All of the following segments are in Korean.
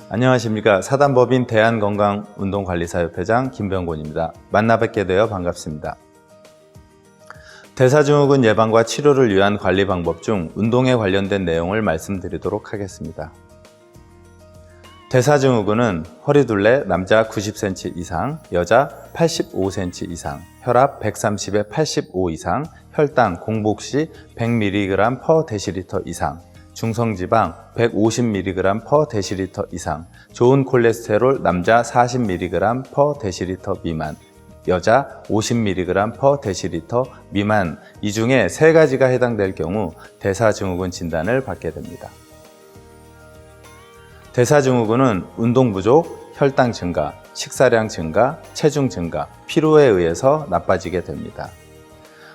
안녕하십니까. 사단법인 대한건강운동관리사협회장 김병곤입니다. 만나 뵙게 되어 반갑습니다. 대사증후군 예방과 치료를 위한 관리 방법 중 운동에 관련된 내용을 말씀드리도록 하겠습니다. 대사증후군은 허리둘레 남자 90cm 이상, 여자 85cm 이상, 혈압 130에 85 이상, 혈당 공복 시 100mg/dL 이상, 중성지방 150mg/dL 이상, 좋은 콜레스테롤 남자 40mg/dL 미만, 여자 50mg/dL 미만, 이 중에 3가지가 해당될 경우 대사증후군 진단을 받게 됩니다. 대사증후군은 운동 부족, 혈당 증가, 식사량 증가, 체중 증가, 피로에 의해서 나빠지게 됩니다.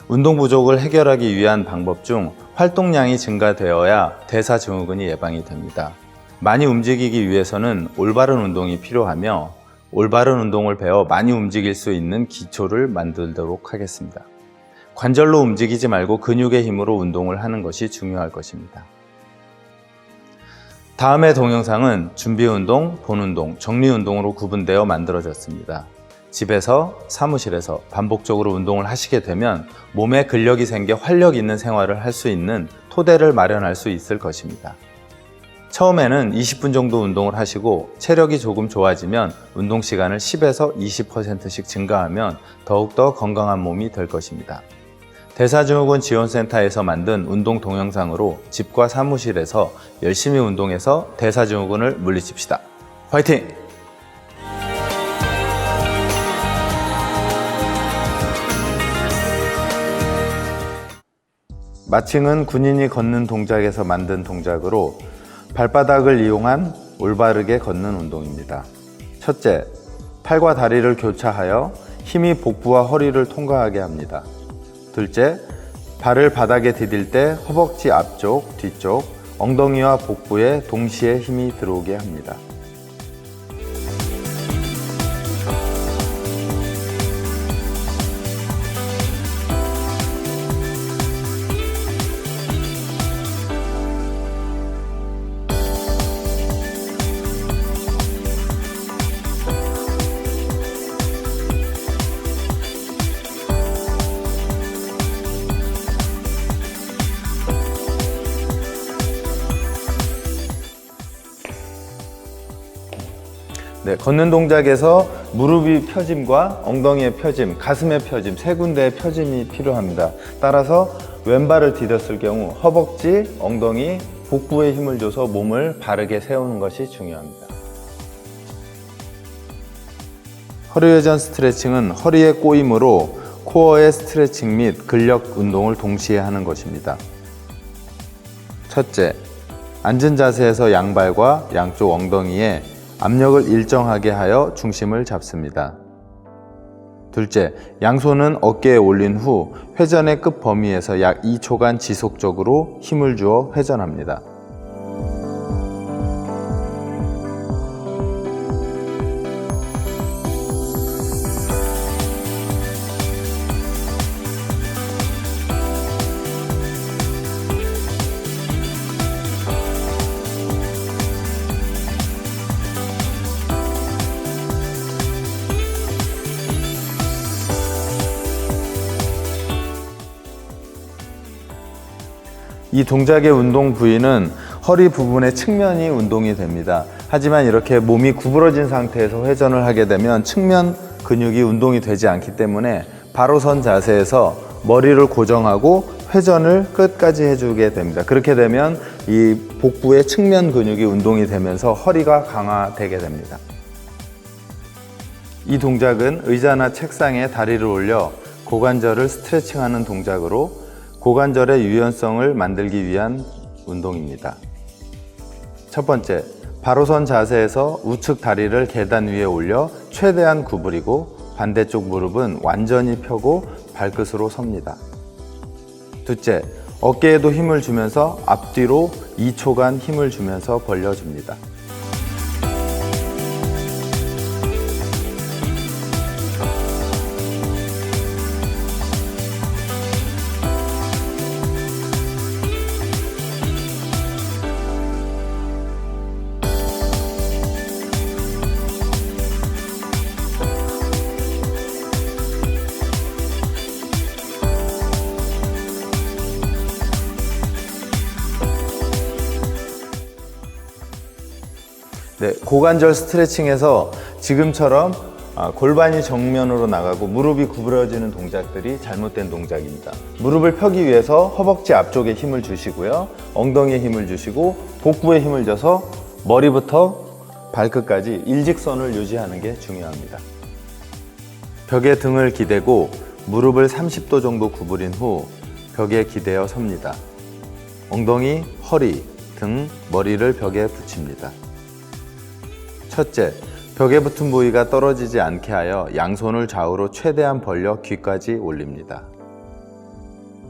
운동 부족을 해결하기 위한 방법 중 활동량이 증가되어야 대사증후군이 예방이 됩니다. 많이 움직이기 위해서는 올바른 운동이 필요하며 올바른 운동을 배워 많이 움직일 수 있는 기초를 만들도록 하겠습니다. 관절로 움직이지 말고 근육의 힘으로 운동을 하는 것이 중요할 것입니다. 다음의 동영상은 준비운동, 본운동, 정리운동으로 구분되어 만들어졌습니다. 집에서, 사무실에서 반복적으로 운동을 하시게 되면 몸에 근력이 생겨 활력 있는 생활을 할 수 있는 토대를 마련할 수 있을 것입니다. 처음에는 20분 정도 운동을 하시고 체력이 조금 좋아지면 운동 시간을 10에서 20%씩 증가하면 더욱더 건강한 몸이 될 것입니다. 대사증후군 지원센터에서 만든 운동 동영상으로 집과 사무실에서 열심히 운동해서 대사증후군을 물리칩시다. 화이팅! 마칭은 군인이 걷는 동작에서 만든 동작으로 발바닥을 이용한 올바르게 걷는 운동입니다. 첫째, 팔과 다리를 교차하여 힘이 복부와 허리를 통과하게 합니다. 둘째, 발을 바닥에 디딜 때 허벅지 앞쪽, 뒤쪽, 엉덩이와 복부에 동시에 힘이 들어오게 합니다. 걷는 동작에서 무릎의 펴짐과 엉덩이의 펴짐, 가슴의 펴짐, 3군데의 펴짐이 필요합니다. 따라서 왼발을 디뎠을 경우 허벅지, 엉덩이, 복부에 힘을 줘서 몸을 바르게 세우는 것이 중요합니다. 허리회전 스트레칭은 허리의 꼬임으로 코어의 스트레칭 및 근력 운동을 동시에 하는 것입니다. 첫째, 앉은 자세에서 양발과 양쪽 엉덩이에 압력을 일정하게 하여 중심을 잡습니다. 둘째, 양손은 어깨에 올린 후 회전의 끝 범위에서 약 2초간 지속적으로 힘을 주어 회전합니다. 이 동작의 운동 부위는 허리 부분의 측면이 운동이 됩니다. 하지만 이렇게 몸이 구부러진 상태에서 회전을 하게 되면 측면 근육이 운동이 되지 않기 때문에 바로 선 자세에서 머리를 고정하고 회전을 끝까지 해주게 됩니다. 그렇게 되면 이 복부의 측면 근육이 운동이 되면서 허리가 강화되게 됩니다. 이 동작은 의자나 책상에 다리를 올려 고관절을 스트레칭하는 동작으로 고관절의 유연성을 만들기 위한 운동입니다. 첫 번째, 바로 선 자세에서 우측 다리를 계단 위에 올려 최대한 구부리고 반대쪽 무릎은 완전히 펴고 발끝으로 섭니다. 둘째, 어깨에도 힘을 주면서 앞뒤로 2초간 힘을 주면서 벌려줍니다. 네, 고관절 스트레칭에서 지금처럼 골반이 정면으로 나가고 무릎이 구부러지는 동작들이 잘못된 동작입니다. 무릎을 펴기 위해서 허벅지 앞쪽에 힘을 주시고요. 엉덩이에 힘을 주시고 복부에 힘을 줘서 머리부터 발끝까지 일직선을 유지하는 게 중요합니다. 벽에 등을 기대고 무릎을 30도 정도 구부린 후 벽에 기대어 섭니다. 엉덩이, 허리, 등, 머리를 벽에 붙입니다. 첫째, 벽에 붙은 부위가 떨어지지 않게 하여 양손을 좌우로 최대한 벌려 귀까지 올립니다.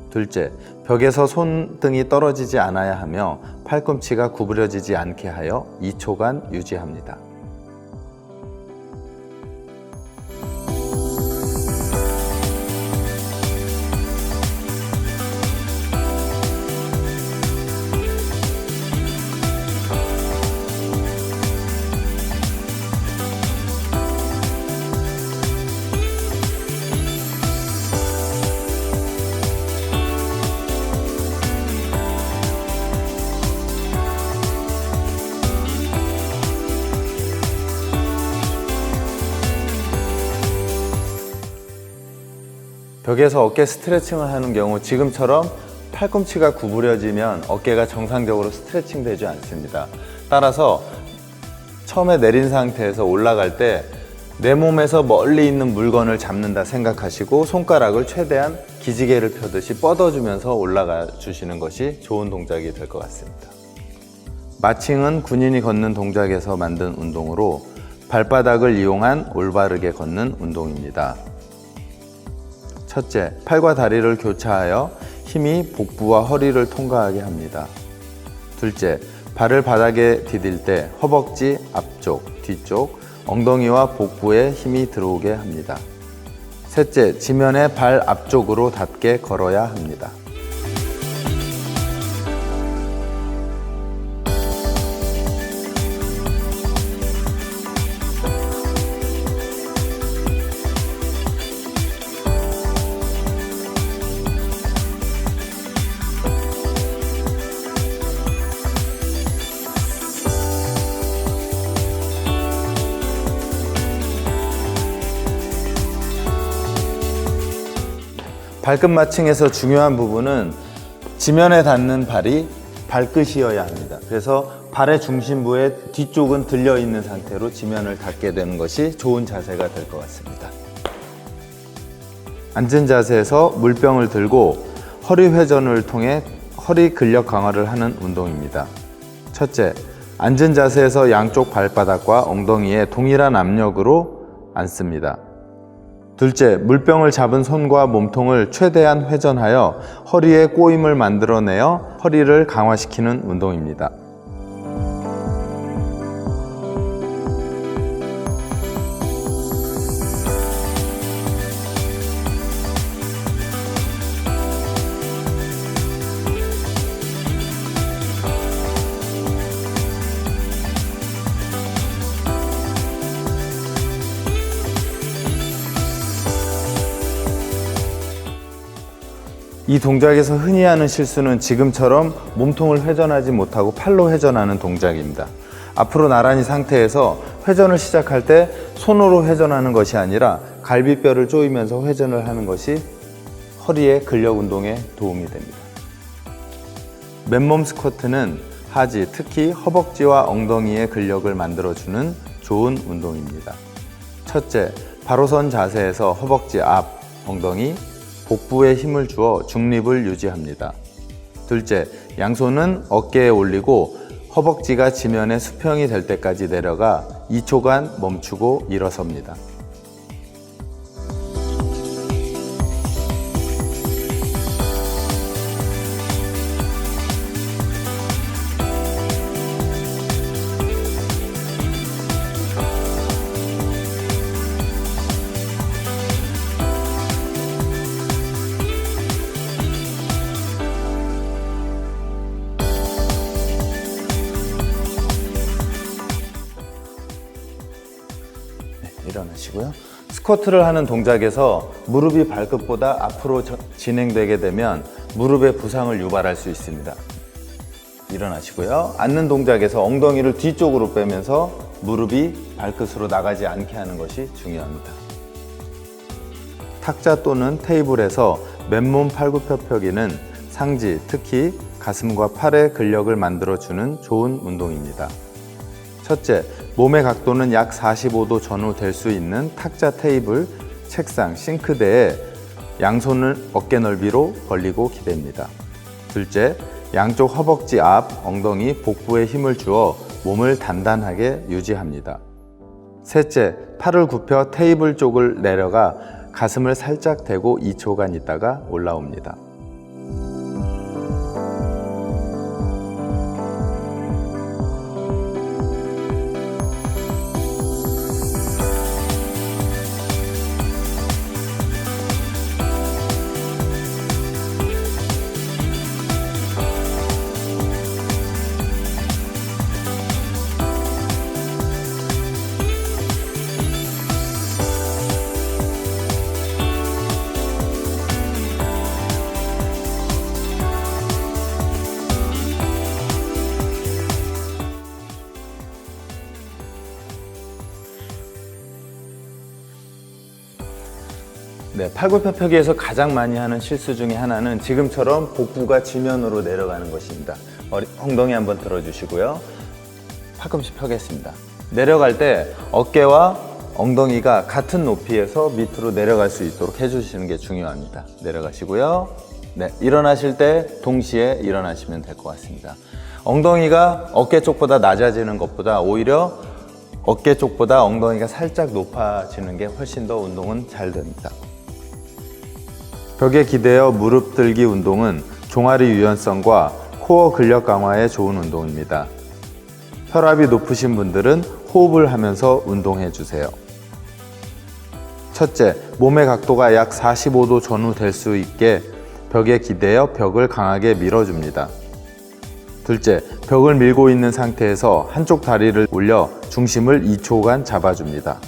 둘째, 벽에서 손등이 떨어지지 않아야 하며 팔꿈치가 구부려지지 않게 하여 2초간 유지합니다. 벽에서 어깨 스트레칭을 하는 경우 지금처럼 팔꿈치가 구부려지면 어깨가 정상적으로 스트레칭 되지 않습니다. 따라서 처음에 내린 상태에서 올라갈 때 내 몸에서 멀리 있는 물건을 잡는다 생각하시고 손가락을 최대한 기지개를 펴듯이 뻗어주면서 올라가 주시는 것이 좋은 동작이 될 것 같습니다. 마칭은 군인이 걷는 동작에서 만든 운동으로 발바닥을 이용한 올바르게 걷는 운동입니다. 첫째, 팔과 다리를 교차하여 힘이 복부와 허리를 통과하게 합니다. 둘째, 발을 바닥에 디딜 때 허벅지 앞쪽, 뒤쪽, 엉덩이와 복부에 힘이 들어오게 합니다. 셋째, 지면에 발 앞쪽으로 닿게 걸어야 합니다. 발끝 마칭에서 중요한 부분은 지면에 닿는 발이 발끝이어야 합니다. 그래서 발의 중심부의 뒤쪽은 들려 있는 상태로 지면을 닿게 되는 것이 좋은 자세가 될 것 같습니다. 앉은 자세에서 물병을 들고 허리 회전을 통해 허리 근력 강화를 하는 운동입니다. 첫째, 앉은 자세에서 양쪽 발바닥과 엉덩이에 동일한 압력으로 앉습니다. 둘째, 물병을 잡은 손과 몸통을 최대한 회전하여 허리에 꼬임을 만들어내어 허리를 강화시키는 운동입니다. 이 동작에서 흔히 하는 실수는 지금처럼 몸통을 회전하지 못하고 팔로 회전하는 동작입니다. 앞으로 나란히 상태에서 회전을 시작할 때 손으로 회전하는 것이 아니라 갈비뼈를 조이면서 회전을 하는 것이 허리의 근력 운동에 도움이 됩니다. 맨몸 스쿼트는 하지, 특히 허벅지와 엉덩이의 근력을 만들어주는 좋은 운동입니다. 첫째, 바로 선 자세에서 허벅지 앞, 엉덩이, 복부에 힘을 주어 중립을 유지합니다. 둘째, 양손은 어깨에 올리고 허벅지가 지면에 수평이 될 때까지 내려가 2초간 멈추고 일어섭니다. 일어나시고요. 스쿼트를 하는 동작에서 무릎이 발끝보다 앞으로 진행되게 되면 무릎의 부상을 유발할 수 있습니다. 일어나시고요. 앉는 동작에서 엉덩이를 뒤쪽으로 빼면서 무릎이 발끝으로 나가지 않게 하는 것이 중요합니다. 탁자 또는 테이블에서 맨몸 팔굽혀펴기는 상지, 특히 가슴과 팔의 근력을 만들어주는 좋은 운동입니다. 첫째, 몸의 각도는 약 45도 전후 될 수 있는 탁자, 테이블, 책상, 싱크대에 양손을 어깨 넓이로 벌리고 기댑니다. 둘째, 양쪽 허벅지 앞, 엉덩이, 복부에 힘을 주어 몸을 단단하게 유지합니다. 셋째, 팔을 굽혀 테이블 쪽을 내려가 가슴을 살짝 대고 2초간 있다가 올라옵니다. 네, 팔굽혀펴기에서 가장 많이 하는 실수 중에 하나는 지금처럼 복부가 지면으로 내려가는 것입니다. 엉덩이 한번 들어주시고요. 팔꿈치 펴겠습니다. 내려갈 때 어깨와 엉덩이가 같은 높이에서 밑으로 내려갈 수 있도록 해주시는 게 중요합니다. 내려가시고요. 네, 일어나실 때 동시에 일어나시면 될 것 같습니다. 엉덩이가 어깨 쪽보다 낮아지는 것보다 오히려 어깨 쪽보다 엉덩이가 살짝 높아지는 게 훨씬 더 운동은 잘 됩니다. 벽에 기대어 무릎 들기 운동은 종아리 유연성과 코어 근력 강화에 좋은 운동입니다. 혈압이 높으신 분들은 호흡을 하면서 운동해 주세요. 첫째, 몸의 각도가 약 45도 전후 될 수 있게 벽에 기대어 벽을 강하게 밀어줍니다. 둘째, 벽을 밀고 있는 상태에서 한쪽 다리를 올려 중심을 2초간 잡아줍니다.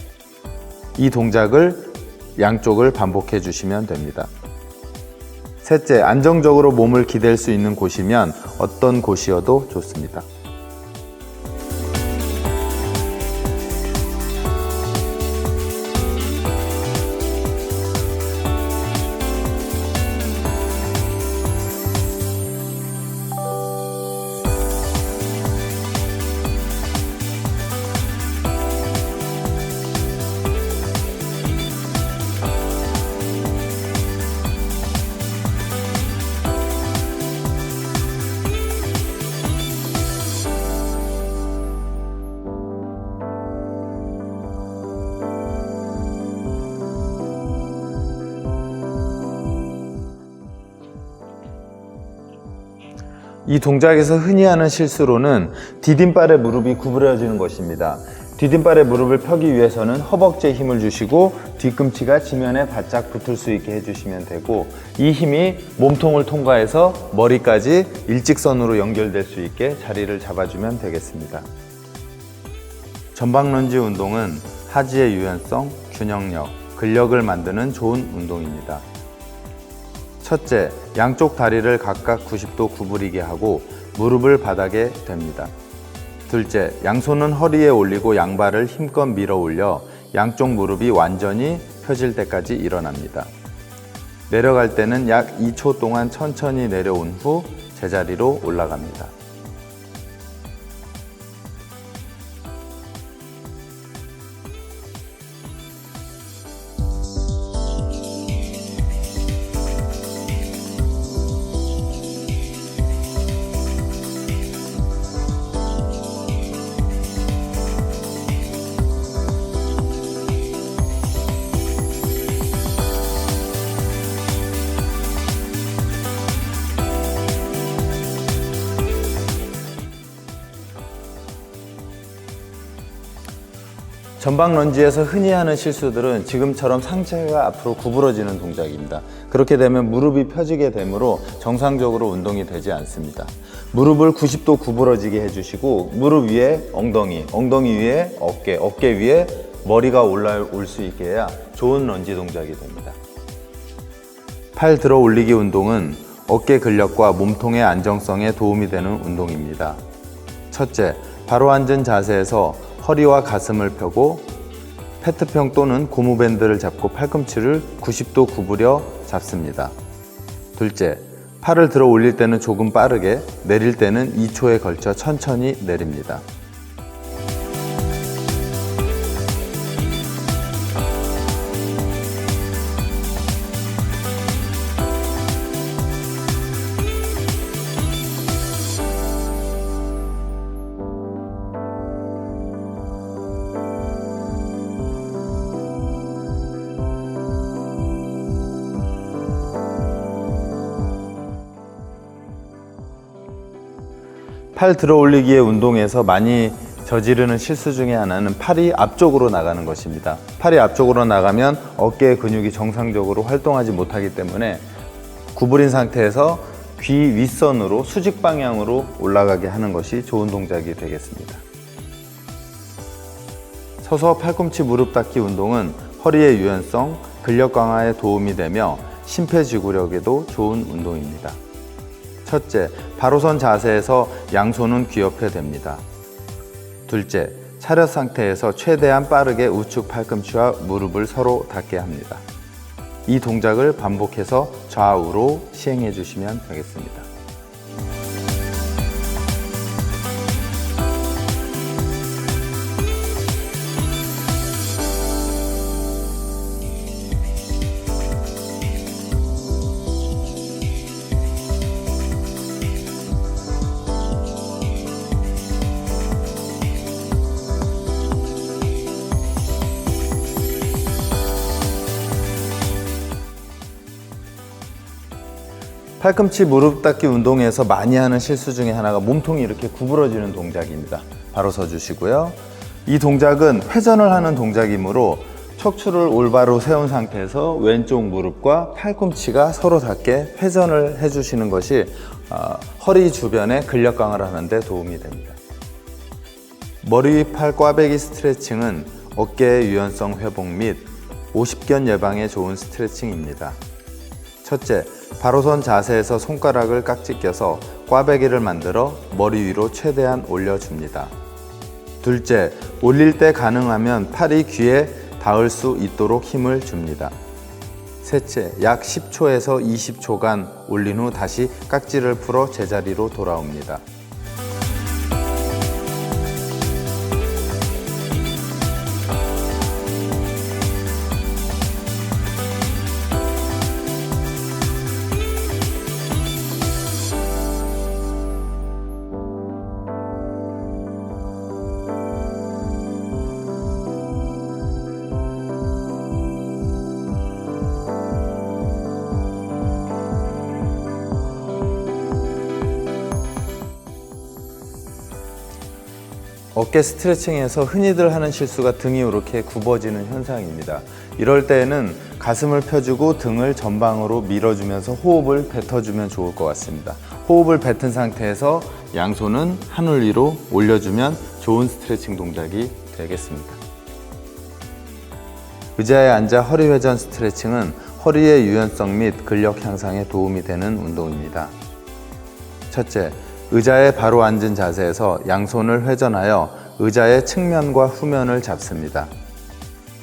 이 동작을 양쪽을 반복해 주시면 됩니다. 셋째, 안정적으로 몸을 기댈 수 있는 곳이면 어떤 곳이어도 좋습니다. 이 동작에서 흔히 하는 실수로는 디딤발에 무릎이 구부러지는 것입니다. 디딤발에 무릎을 펴기 위해서는 허벅지에 힘을 주시고 뒤꿈치가 지면에 바짝 붙을 수 있게 해주시면 되고, 이 힘이 몸통을 통과해서 머리까지 일직선으로 연결될 수 있게 자리를 잡아주면 되겠습니다. 전방 런지 운동은 하지의 유연성, 균형력, 근력을 만드는 좋은 운동입니다. 첫째, 양쪽 다리를 각각 90도 구부리게 하고 무릎을 바닥에 댑니다. 둘째, 양손은 허리에 올리고 양발을 힘껏 밀어 올려 양쪽 무릎이 완전히 펴질 때까지 일어납니다. 내려갈 때는 약 2초 동안 천천히 내려온 후 제자리로 올라갑니다. 전방 런지에서 흔히 하는 실수들은 지금처럼 상체가 앞으로 구부러지는 동작입니다. 그렇게 되면 무릎이 펴지게 되므로 정상적으로 운동이 되지 않습니다. 무릎을 90도 구부러지게 해주시고 무릎 위에 엉덩이, 엉덩이 위에 어깨, 어깨 위에 머리가 올라올 수 있게 해야 좋은 런지 동작이 됩니다. 팔 들어 올리기 운동은 어깨 근력과 몸통의 안정성에 도움이 되는 운동입니다. 첫째, 바로 앉은 자세에서 허리와 가슴을 펴고 페트평 또는 고무밴드를 잡고 팔꿈치를 90도 구부려 잡습니다. 둘째, 팔을 들어 올릴 때는 조금 빠르게, 내릴 때는 2초에 걸쳐 천천히 내립니다. 팔 들어 올리기의 운동에서 많이 저지르는 실수 중에 하나는 팔이 앞쪽으로 나가는 것입니다. 팔이 앞쪽으로 나가면 어깨의 근육이 정상적으로 활동하지 못하기 때문에 구부린 상태에서 귀 윗선으로 수직 방향으로 올라가게 하는 것이 좋은 동작이 되겠습니다. 서서 팔꿈치 무릎 닫기 운동은 허리의 유연성, 근력 강화에 도움이 되며 심폐지구력에도 좋은 운동입니다. 첫째, 바로 선 자세에서 양손은 귀 옆에 댑니다. 둘째, 차렷 상태에서 최대한 빠르게 우측 팔꿈치와 무릎을 서로 닿게 합니다. 이 동작을 반복해서 좌우로 시행해 주시면 되겠습니다. 팔꿈치 무릎 닫기 운동에서 많이 하는 실수 중에 하나가 몸통이 이렇게 구부러지는 동작입니다. 바로 서 주시고요. 이 동작은 회전을 하는 동작이므로 척추를 올바로 세운 상태에서 왼쪽 무릎과 팔꿈치가 서로 닿게 회전을 해주시는 것이 허리 주변의 근력 강화를 하는 데 도움이 됩니다. 머리 위 팔 꽈배기 스트레칭은 어깨의 유연성 회복 및 오십견 예방에 좋은 스트레칭입니다. 첫째, 바로 선 자세에서 손가락을 깍지 껴서 꽈배기를 만들어 머리 위로 최대한 올려줍니다. 둘째, 올릴 때 가능하면 팔이 귀에 닿을 수 있도록 힘을 줍니다. 셋째, 약 10초에서 20초간 올린 후 다시 깍지를 풀어 제자리로 돌아옵니다. 어깨 스트레칭에서 흔히들 하는 실수가 등이 이렇게 굽어지는 현상입니다. 이럴 때에는 가슴을 펴주고 등을 전방으로 밀어주면서 호흡을 뱉어주면 좋을 것 같습니다. 호흡을 뱉은 상태에서 양손은 하늘 위로 올려주면 좋은 스트레칭 동작이 되겠습니다. 의자에 앉아 허리 회전 스트레칭은 허리의 유연성 및 근력 향상에 도움이 되는 운동입니다. 첫째, 의자에 바로 앉은 자세에서 양손을 회전하여 의자의 측면과 후면을 잡습니다.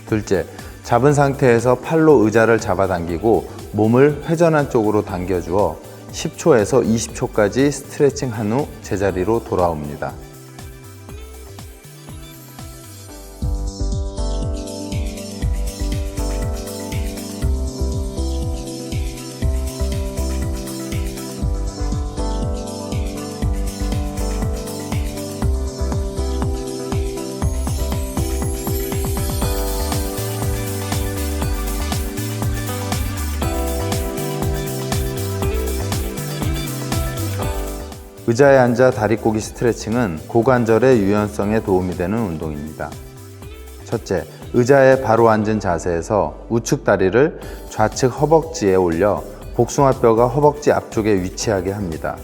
둘째, 잡은 상태에서 팔로 의자를 잡아당기고 몸을 회전한 쪽으로 당겨주어 10초에서 20초까지 스트레칭한 후 제자리로 돌아옵니다. 의자에 앉아 다리 꼬기 스트레칭은 고관절의 유연성에 도움이 되는 운동입니다. 첫째, 의자에 바로 앉은 자세에서 우측 다리를 좌측 허벅지에 올려 복숭아뼈가 허벅지 앞쪽에 위치하게 합니다.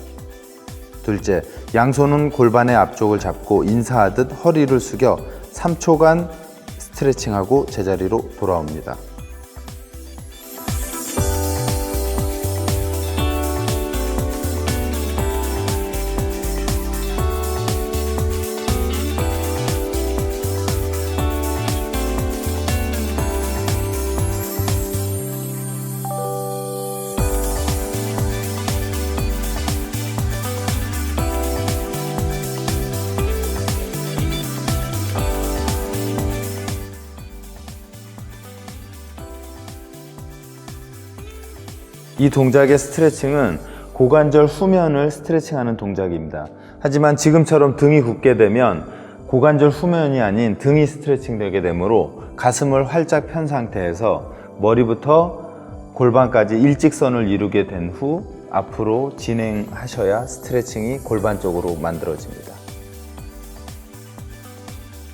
둘째, 양손은 골반의 앞쪽을 잡고 인사하듯 허리를 숙여 3초간 스트레칭하고 제자리로 돌아옵니다. 이 동작의 스트레칭은 고관절 후면을 스트레칭하는 동작입니다. 하지만 지금처럼 등이 굳게 되면 고관절 후면이 아닌 등이 스트레칭 되게 되므로 가슴을 활짝 편 상태에서 머리부터 골반까지 일직선을 이루게 된 후 앞으로 진행하셔야 스트레칭이 골반 쪽으로 만들어집니다.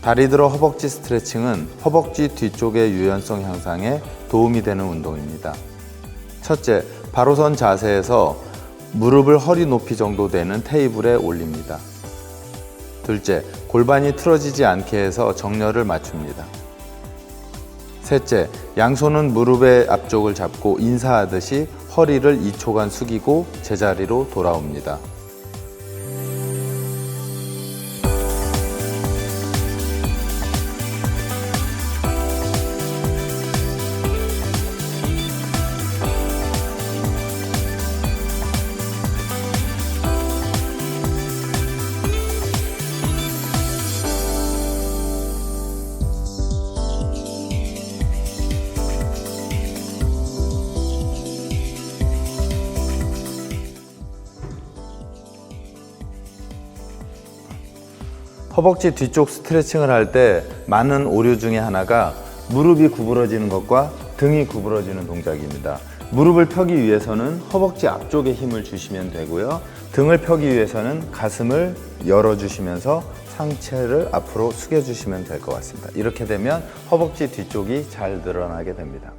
다리 들어 허벅지 스트레칭은 허벅지 뒤쪽의 유연성 향상에 도움이 되는 운동입니다. 첫째, 바로 선 자세에서 무릎을 허리 높이 정도 되는 테이블에 올립니다. 둘째, 골반이 틀어지지 않게 해서 정렬을 맞춥니다. 셋째, 양손은 무릎의 앞쪽을 잡고 인사하듯이 허리를 2초간 숙이고 제자리로 돌아옵니다. 허벅지 뒤쪽 스트레칭을 할 때 많은 오류 중에 하나가 무릎이 구부러지는 것과 등이 구부러지는 동작입니다. 무릎을 펴기 위해서는 허벅지 앞쪽에 힘을 주시면 되고요. 등을 펴기 위해서는 가슴을 열어주시면서 상체를 앞으로 숙여주시면 될 것 같습니다. 이렇게 되면 허벅지 뒤쪽이 잘 늘어나게 됩니다.